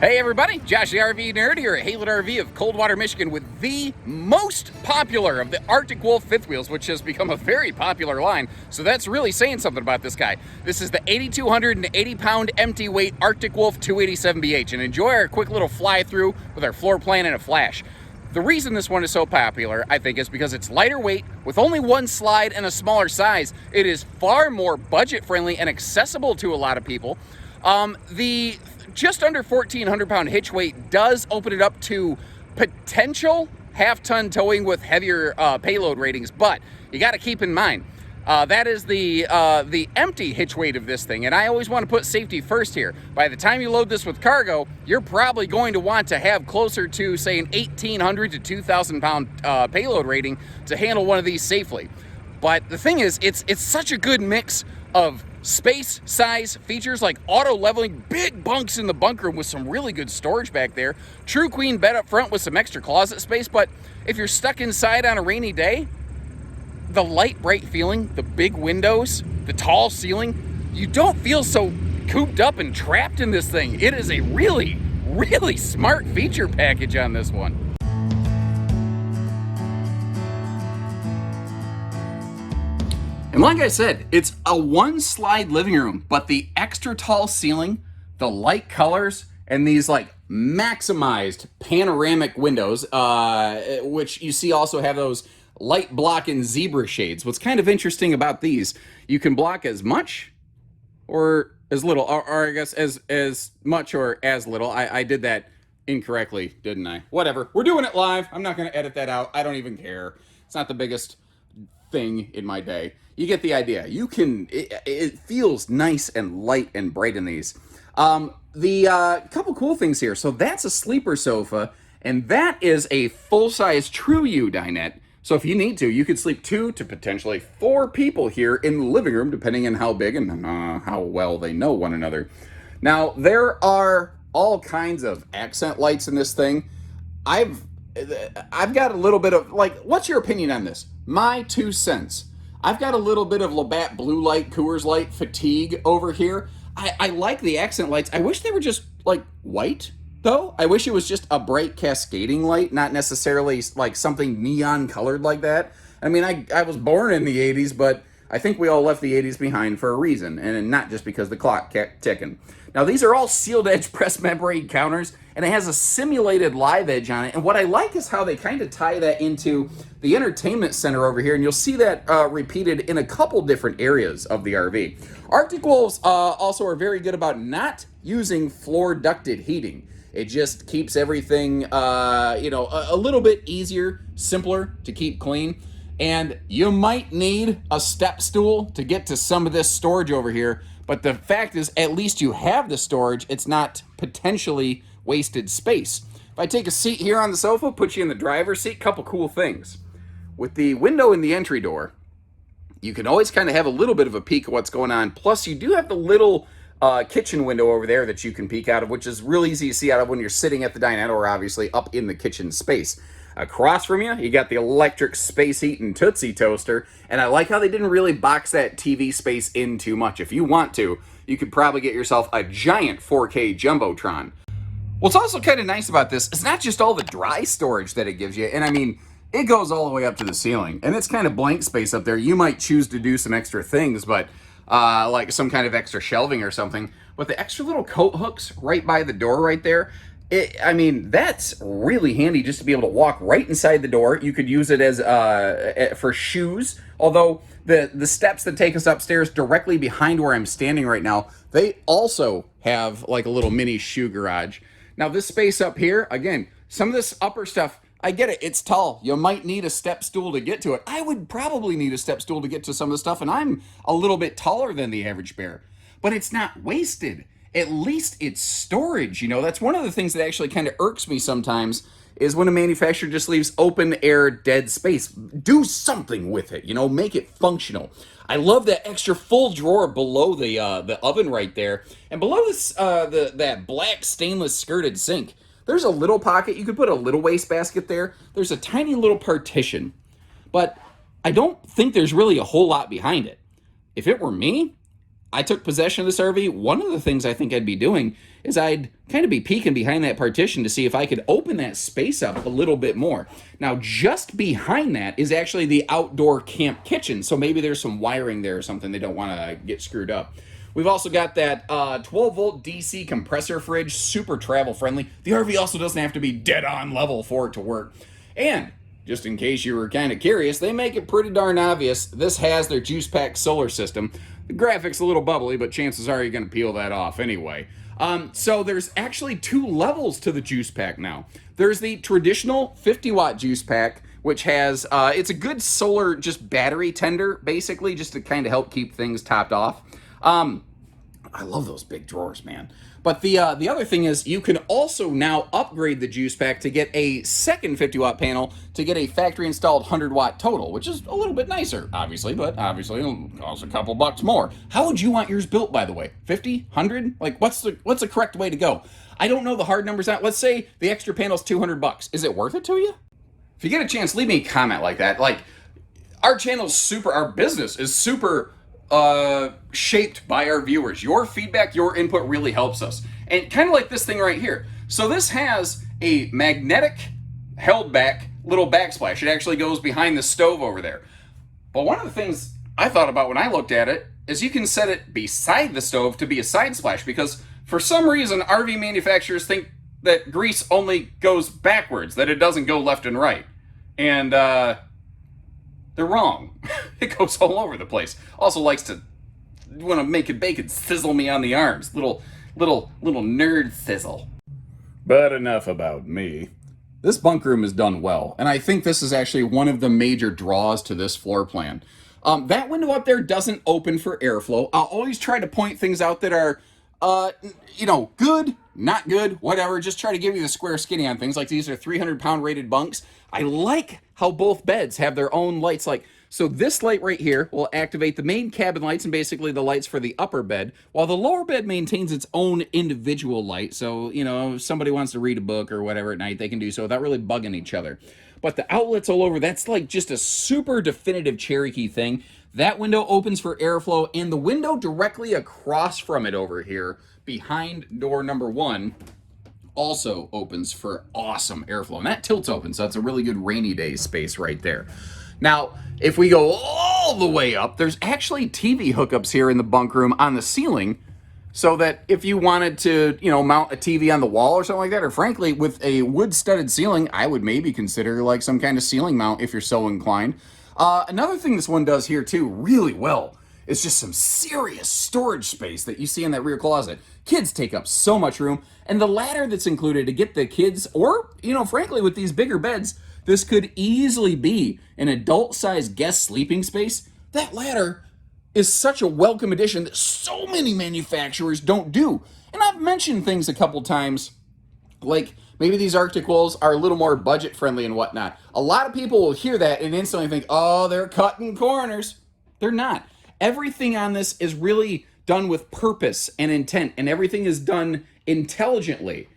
Hey everybody, Josh the RV Nerd here at Haylett RV of Coldwater, Michigan with the most popular of the Arctic Wolf fifth wheels, which has become a very popular line, so that's really saying something about this guy. This is the 8,280 pound empty weight Arctic Wolf 287BH, and enjoy our quick little fly through with our floor plan and a flash. The reason this one is so popular, I think, is because it's lighter weight with only one slide and a smaller size. It is far more budget friendly and accessible to a lot of people. The just under 1,400 pound hitch weight does open it up to potential half-ton towing with heavier payload ratings, but you got to keep in mind that is the empty hitch weight of this thing, and I always want to put safety first here. By the time you load this with cargo, you're probably going to want to have closer to, say, an 1,800 to 2,000 pound payload rating to handle one of these safely. But the thing is, it's such a good mix of space, size, features like auto leveling, big bunks in the bunk room with some really good storage back there, true queen bed up front with some extra closet space. But if you're stuck inside on a rainy day, the light, bright feeling, the big windows, the tall ceiling, you don't feel so cooped up and trapped in this thing. It is a really, really smart feature package on this one. And like I said, it's a one slide living room, but the extra tall ceiling, the light colors, and these like maximized panoramic windows, which you see also have those light blocking zebra shades. What's kind of interesting about these, you can block as much or as little, or I guess as much or as little. I did that incorrectly, didn't I? Whatever. We're doing it live. I'm not going to edit that out. I don't even care. It's not the biggest thing in my day. You get the idea. You can, it feels nice and light and bright in these. The couple cool things here. So that's a sleeper sofa, and that is a full-size True U dinette. So if you need to, you could sleep 2 to potentially 4 people here in the living room, depending on how big and how well they know one another. Now, there are all kinds of accent lights in this thing. I've got a little bit of, like, what's your opinion on this? My 2 cents. I've got a little bit of Labatt Blue Light, Coors Light fatigue over here. I like the accent lights. I wish they were just, like, white, though. I wish it was just a bright cascading light, not necessarily, like, something neon colored like that. I mean, I was born in the 80s, but I think we all left the 80s behind for a reason, and not just because the clock kept ticking. Now, these are all sealed edge press membrane counters, and it has a simulated live edge on it. And what I like is how they kind of tie that into the entertainment center over here, and you'll see that repeated in a couple different areas of the RV. Arctic Wolves also are very good about not using floor ducted heating. It just keeps everything, a little bit easier, simpler to keep clean. And you might need a step stool to get to some of this storage over here, but the fact is, at least you have the storage. It's not potentially wasted space. If I take a seat here on the sofa, put you in the driver's seat, couple cool things. With the window in the entry door, you can always kind of have a little bit of a peek of what's going on. Plus, you do have the little kitchen window over there that you can peek out of, which is real easy to see out of when you're sitting at the dinette or obviously up in the kitchen space. Across from you, you got the electric space heating Tootsie toaster, and I like how they didn't really box that TV space in too much. If you want to, you could probably get yourself a giant 4K Jumbotron. What's also kind of nice about this, it's not just all the dry storage that it gives you, and I mean, it goes all the way up to the ceiling, and it's kind of blank space up there. You might choose to do some extra things, but like some kind of extra shelving or something, but the extra little coat hooks right by the door right there, that's really handy just to be able to walk right inside the door. You could use it as for shoes, although the steps that take us upstairs directly behind where I'm standing right now, they also have like a little mini shoe garage. Now this space up here, again, some of this upper stuff, I get it, it's tall. You might need a step stool to get to it. I would probably need a step stool to get to some of the stuff, and I'm a little bit taller than the average bear. But it's not wasted. At least it's storage, That's one of the things that actually kind of irks me sometimes is when a manufacturer just leaves open air dead space. Do something with it, make it functional. I love that extra full drawer below the oven right there. And below this, that black stainless skirted sink, there's a little pocket. You could put a little wastebasket there. There's a tiny little partition. But I don't think there's really a whole lot behind it. If it were me, I took possession of this RV, one of the things I think I'd be doing is I'd kind of be peeking behind that partition to see if I could open that space up a little bit more. Now, just behind that is actually the outdoor camp kitchen, so maybe there's some wiring there or something they don't want to get screwed up. We've also got that 12-volt DC compressor fridge, super travel-friendly. The RV also doesn't have to be dead-on level for it to work. And just in case you were kind of curious, they make it pretty darn obvious. This has their juice pack solar system. The graphic's a little bubbly, but chances are you're going to peel that off anyway. So there's actually 2 levels to the juice pack now. There's the traditional 50-watt juice pack, which has, it's a good solar just battery tender, basically, just to kind of help keep things topped off. I love those big drawers, man. But the other thing is you can also now upgrade the juice pack to get a second 50-watt panel to get a factory-installed 100-watt total, which is a little bit nicer, obviously, but obviously it'll cost a couple bucks more. How would you want yours built, by the way? 50? 100? Like, what's the correct way to go? I don't know the hard numbers out. Let's say the extra panel's 200 bucks. Is it worth it to you? If you get a chance, leave me a comment like that. Like, our business is super shaped by our viewers. Your feedback, your input really helps us. And kind of like this thing right here. So this has a magnetic held back little backsplash. It actually goes behind the stove over there. But one of the things I thought about when I looked at it is you can set it beside the stove to be a side splash, because for some reason RV manufacturers think that grease only goes backwards, that it doesn't go left and right. And they're wrong. It goes all over the place. Also likes to want to make it bacon sizzle me on the arms. Little nerd sizzle. But enough about me. This bunk room is done well, and I think this is actually one of the major draws to this floor plan. That window up there doesn't open for airflow. I'll always try to point things out that are, good, not good, whatever. Just try to give you the square skinny on things. Like these are 300-pound rated bunks. I like how both beds have their own lights. So this light right here will activate the main cabin lights and basically the lights for the upper bed, while the lower bed maintains its own individual light. So, if somebody wants to read a book or whatever at night, they can do so without really bugging each other. But the outlets all over, that's like just a super definitive Cherokee thing. That window opens for airflow, and the window directly across from it over here, behind door number 1, also opens for awesome airflow. And that tilts open, so that's a really good rainy day space right there. Now, if we go all the way up, there's actually TV hookups here in the bunk room on the ceiling, so that if you wanted to, mount a TV on the wall or something like that, or frankly, with a wood-studded ceiling, I would maybe consider like some kind of ceiling mount if you're so inclined. Another thing this one does here too really well is just some serious storage space that you see in that rear closet. Kids take up so much room, and the ladder that's included to get the kids, or, frankly, with these bigger beds, this could easily be an adult-sized guest sleeping space. That ladder is such a welcome addition that so many manufacturers don't do. And I've mentioned things a couple times, like maybe these Arctic wolves are a little more budget-friendly and whatnot. A lot of people will hear that and instantly think, oh, they're cutting corners. They're not. Everything on this is really done with purpose and intent, and everything is done intelligently.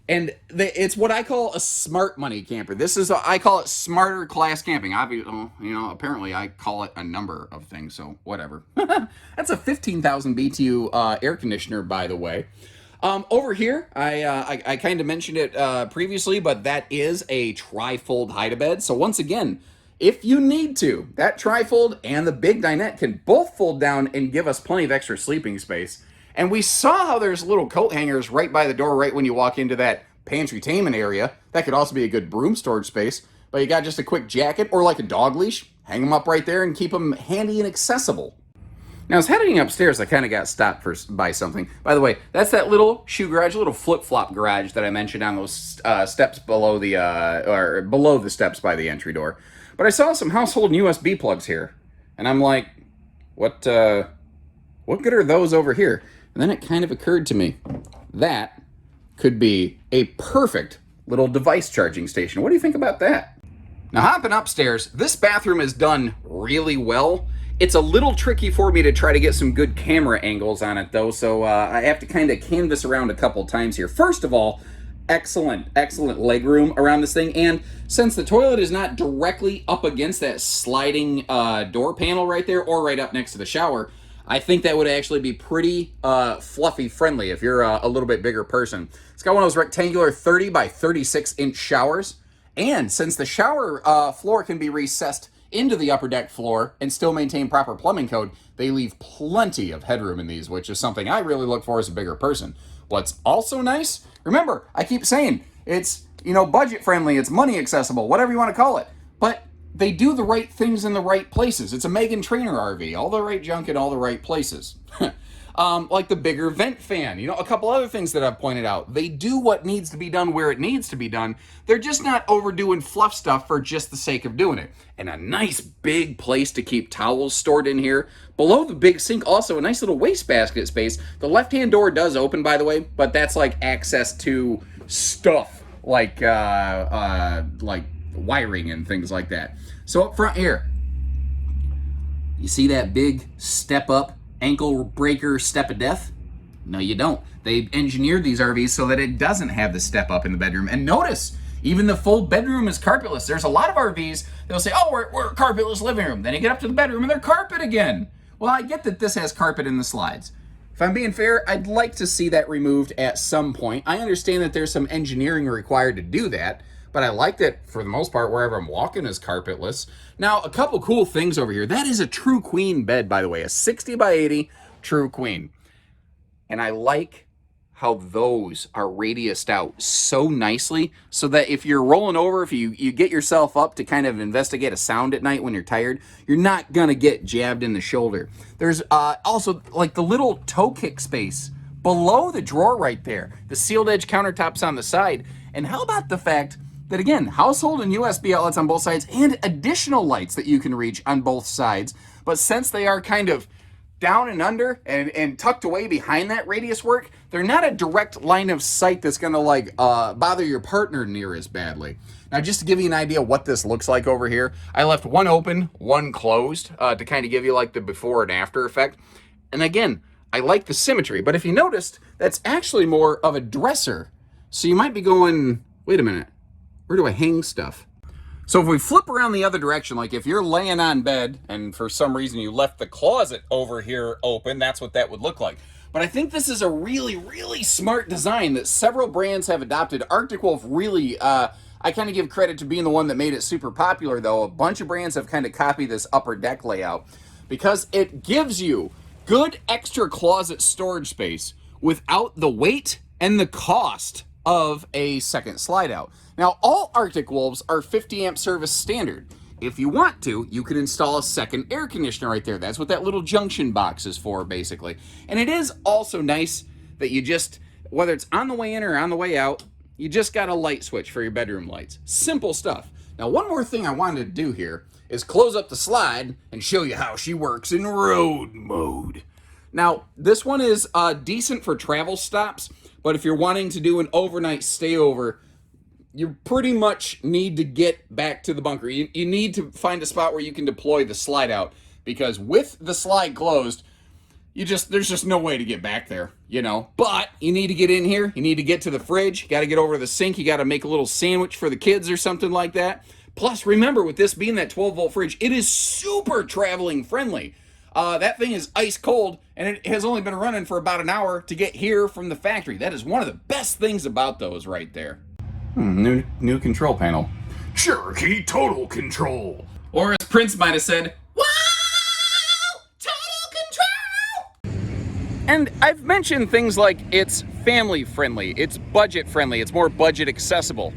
And it's what I call a smart money camper. I call it smarter class camping. Apparently I call it a number of things, so whatever. That's a 15,000 BTU air conditioner, by the way. Over here, I kind of mentioned it previously, but that is a tri-fold hide-a-bed. So once again, if you need to, that tri-fold and the big dinette can both fold down and give us plenty of extra sleeping space. And we saw how there's little coat hangers right by the door right when you walk into that pantry-tainment area. That could also be a good broom storage space. But you got just a quick jacket or like a dog leash, hang them up right there and keep them handy and accessible. Now, as heading upstairs, I kind of got stopped by something. By the way, that's that little shoe garage, little flip-flop garage that I mentioned on those steps below below the steps by the entry door. But I saw some household USB plugs here, and I'm like, what good are those over here? And then it kind of occurred to me, that could be a perfect little device charging station. What do you think about that? Now, hopping upstairs, this bathroom is done really well. It's a little tricky for me to try to get some good camera angles on it, though, so I have to kind of canvas around a couple times here. First of all, excellent leg room around this thing, and since the toilet is not directly up against that sliding door panel right there, or right up next to the shower, I think that would actually be pretty fluffy friendly if you're a little bit bigger person. It's got one of those rectangular 30 by 36 inch showers. And since the shower floor can be recessed into the upper deck floor and still maintain proper plumbing code, they leave plenty of headroom in these, which is something I really look for as a bigger person. What's also nice, remember, I keep saying it's, budget friendly, it's money accessible, whatever you want to call it. But they do the right things in the right places. It's a Meghan Trainor RV, all the right junk in all the right places. Like the bigger vent fan, a couple other things that I've pointed out. They do what needs to be done where it needs to be done. They're just not overdoing fluff stuff for just the sake of doing it. And a nice big place to keep towels stored in here. Below the big sink, also a nice little wastebasket space. The left-hand door does open, by the way, but that's like access to stuff like wiring and things like that. So up front here, you see that big step up ankle breaker step of death? No, you don't. They engineered these RVs so that it doesn't have the step up in the bedroom. And notice, even the full bedroom is carpetless. There's a lot of RVs that'll say, oh, we're a carpetless living room. Then you get up to the bedroom and they're carpet again. Well, I get that this has carpet in the slides. If I'm being fair, I'd like to see that removed at some point. I understand that there's some engineering required to do that, but I like that for the most part, wherever I'm walking is carpetless. Now, a couple cool things over here. That is a true queen bed, by the way, a 60 by 80 true queen. And I like how those are radiused out so nicely so that if you're rolling over, if you get yourself up to kind of investigate a sound at night when you're tired, you're not gonna get jabbed in the shoulder. There's also like the little toe kick space below the drawer right there, the sealed edge countertops on the side. And how about the fact that, again, household and USB outlets on both sides and additional lights that you can reach on both sides. But since they are kind of down and under and tucked away behind that radius work, they're not a direct line of sight that's going to bother your partner near as badly. Now, just to give you an idea what this looks like over here, I left one open, one closed to kind of give you like the before and after effect. And again, I like the symmetry, but if you noticed, that's actually more of a dresser. So you might be going, wait a minute, where do I hang stuff? So if we flip around the other direction, like if you're laying on bed and for some reason you left the closet over here open, that's what that would look like. But I think this is a really, really smart design that several brands have adopted. Arctic Wolf really, I kind of give credit to being the one that made it super popular, though. A bunch of brands have kind of copied this upper deck layout because it gives you good extra closet storage space without the weight and the cost of a second slide out. Now, all Arctic Wolves are 50 amp service standard. If you want to, you can install a second air conditioner right there. That's what that little junction box is for, basically. And it is also nice that you just, whether it's on the way in or on the way out, you just got a light switch for your bedroom lights. Simple stuff. Now, one more thing I wanted to do here is close up the slide and show you how she works in road mode. Now, this one is decent for travel stops, but if you're wanting to do an overnight stayover, you pretty much need to get back to the bunker. You need to find a spot where you can deploy the slide out, because with the slide closed, there's just no way to get back there, But you need to get in here. You need to get to the fridge. You got to get over to the sink. You got to make a little sandwich for the kids or something like that. Plus, remember, with this being that 12-volt fridge, it is super traveling friendly. That thing is ice cold, and it has only been running for about an hour to get here from the factory. That is one of the best things about those right there. New control panel. Cherokee Total Control. Or as Prince might have said, wow, total control. And I've mentioned things like it's family friendly, it's budget friendly, it's more budget accessible.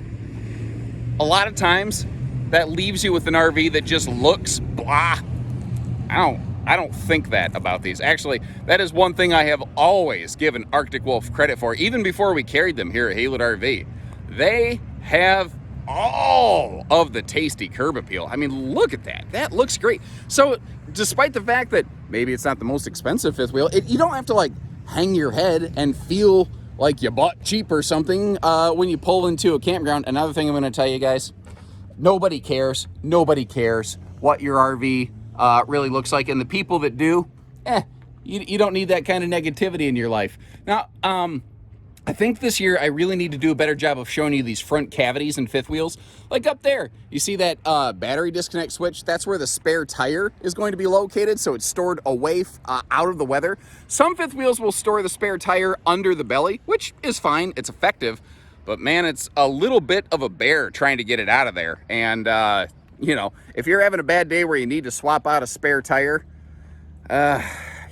A lot of times that leaves you with an RV that just looks blah. I don't think that about these. Actually, that is one thing I have always given Arctic Wolf credit for, even before we carried them here at Haylett RV. They have all of the tasty curb appeal. I mean, look at that. That looks great. So despite the fact that maybe it's not the most expensive fifth wheel, you don't have to hang your head and feel like you bought cheap or something when you pull into a campground. Another thing I'm going to tell you guys, nobody cares. Nobody cares what your RV really looks like. And the people that do, you don't need that kind of negativity in your life. Now, I think this year I really need to do a better job of showing you these front cavities and fifth wheels. Like up there, you see that battery disconnect switch? That's where the spare tire is going to be located, so it's stored away out of the weather. Some fifth wheels will store the spare tire under the belly, which is fine, it's effective. But man, it's a little bit of a bear trying to get it out of there. And, you know, if you're having a bad day where you need to swap out a spare tire,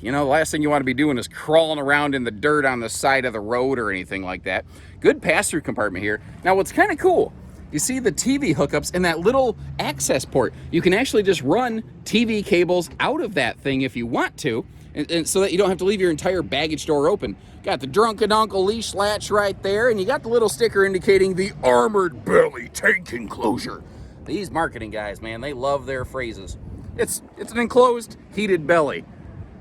you know, the last thing you want to be doing is crawling around in the dirt on the side of the road or anything like that. Good pass-through compartment here. Now, what's kind of cool, you see the TV hookups and that little access port. You can actually just run TV cables out of that thing if you want to, and so that you don't have to leave your entire baggage door open. Got the drunken uncle leash latch right there, and you got the little sticker indicating the armored belly tank enclosure. These marketing guys, man, they love their phrases. It's an enclosed heated belly.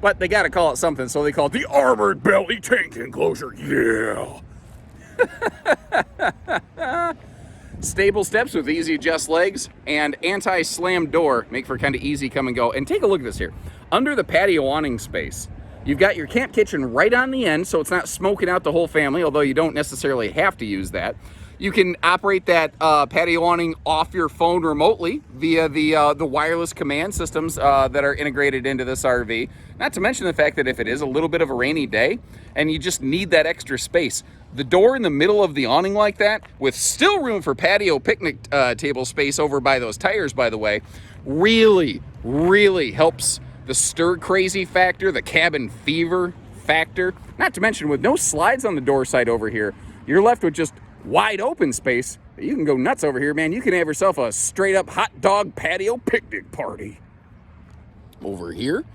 But they got to call it something, so they call it the armored belly tank enclosure. Yeah. Stable steps with easy adjust legs and anti-slam door make for kind of easy come and go. And take a look at this here. Under the patio awning space, you've got your camp kitchen right on the end, so it's not smoking out the whole family, although you don't necessarily have to use that. You can operate that patio awning off your phone remotely via the wireless command systems that are integrated into this RV. Not to mention the fact that if it is a little bit of a rainy day and you just need that extra space, the door in the middle of the awning like that, with still room for patio picnic table space over by those tires, by the way, really, really helps the stir crazy factor, the cabin fever factor. Not to mention with no slides on the door side over here, you're left with just wide open space. You can go nuts over here, man. You can have yourself a straight up hot dog patio picnic party. Over here,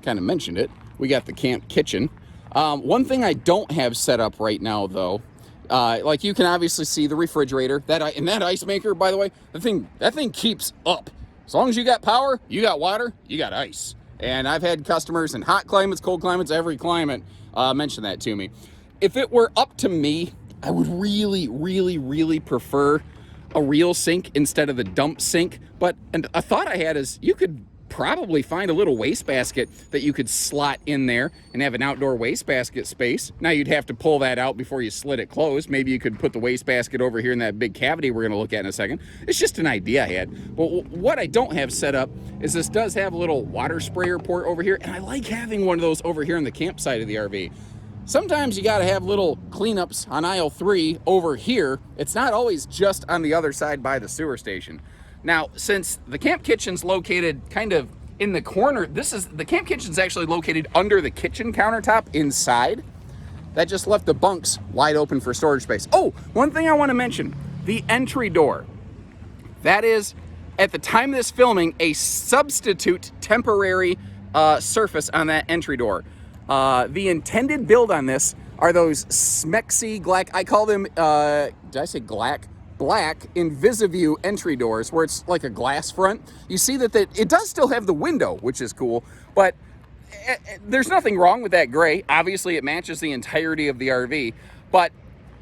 kind of mentioned it, we got the camp kitchen. One thing I don't have set up right now though, like you can obviously see the refrigerator, that ice maker, by the way, that thing keeps up. As long as you got power, you got water, you got ice. And I've had customers in hot climates, cold climates, every climate mention that to me. If it were up to me, I would really, really, really prefer a real sink instead of the dump sink. But a thought I had is you could probably find a little wastebasket that you could slot in there and have an outdoor wastebasket space. Now you'd have to pull that out before you slid it closed. Maybe you could put the wastebasket over here in that big cavity we're going to look at in a second. It's just an idea I had. But what I don't have set up is this does have a little water sprayer port over here, and I like having one of those over here on the campsite of the RV. Sometimes you got to have little cleanups on aisle 3 over here. It's not always just on the other side by the sewer station. Now, since the camp kitchen's located kind of in the corner, the camp kitchen's actually located under the kitchen countertop inside. That just left the bunks wide open for storage space. Oh, one thing I want to mention, the entry door. That is, at the time of this filming, a substitute temporary surface on that entry door. The intended build on this are those smexy black, I call them, did I say black Invisiview entry doors, where it's like a glass front. You see that it does still have the window, which is cool, but there's nothing wrong with that gray. Obviously, it matches the entirety of the RV, but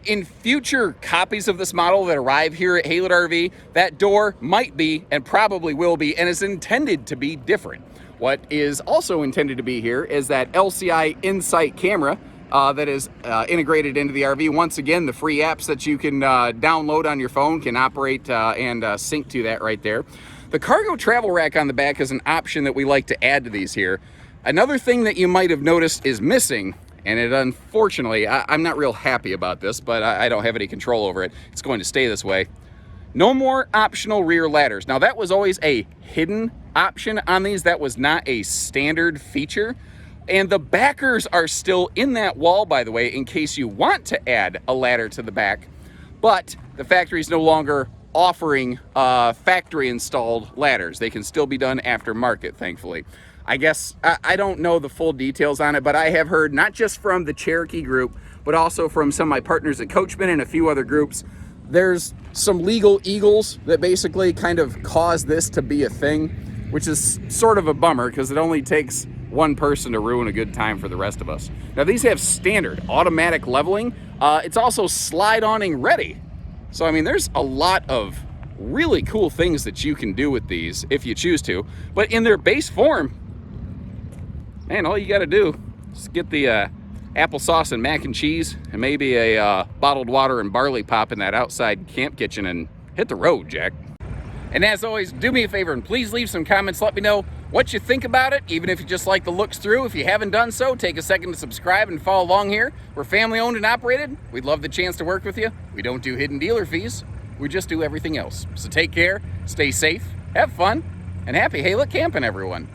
in future copies of this model that arrive here at Haylett RV, that door might be, and probably will be, and is intended to be different. What is also intended to be here is that LCI Insight camera that is integrated into the RV. Once again, the free apps that you can download on your phone can operate and sync to that right there. The cargo travel rack on the back is an option that we like to add to these here. Another thing that you might have noticed is missing, and it unfortunately, I'm not real happy about this, but I don't have any control over it. It's going to stay this way. No more optional rear ladders. Now, that was always a hidden option on these. That was not a standard feature. And the backers are still in that wall, by the way, in case you want to add a ladder to the back. But the factory is no longer offering factory-installed ladders. They can still be done aftermarket, thankfully. I guess, I don't know the full details on it, but I have heard, not just from the Cherokee group, but also from some of my partners at Coachman and a few other groups, there's some legal eagles that basically kind of cause this to be a thing, which is sort of a bummer because it only takes one person to ruin a good time for the rest of us. Now, these have standard automatic leveling. It's also slide awning ready. So, I mean, there's a lot of really cool things that you can do with these if you choose to. But in their base form, man, all you got to do is get the applesauce and mac and cheese, and maybe a bottled water and barley pop in that outside camp kitchen and hit the road, Jack. And as always, do me a favor and please leave some comments. Let me know what you think about it, even if you just like the looks through. If you haven't done so, take a second to subscribe and follow along here. We're family owned and operated. We'd love the chance to work with you. We don't do hidden dealer fees. We just do everything else. So take care, stay safe, have fun, and happy Haylet camping, everyone.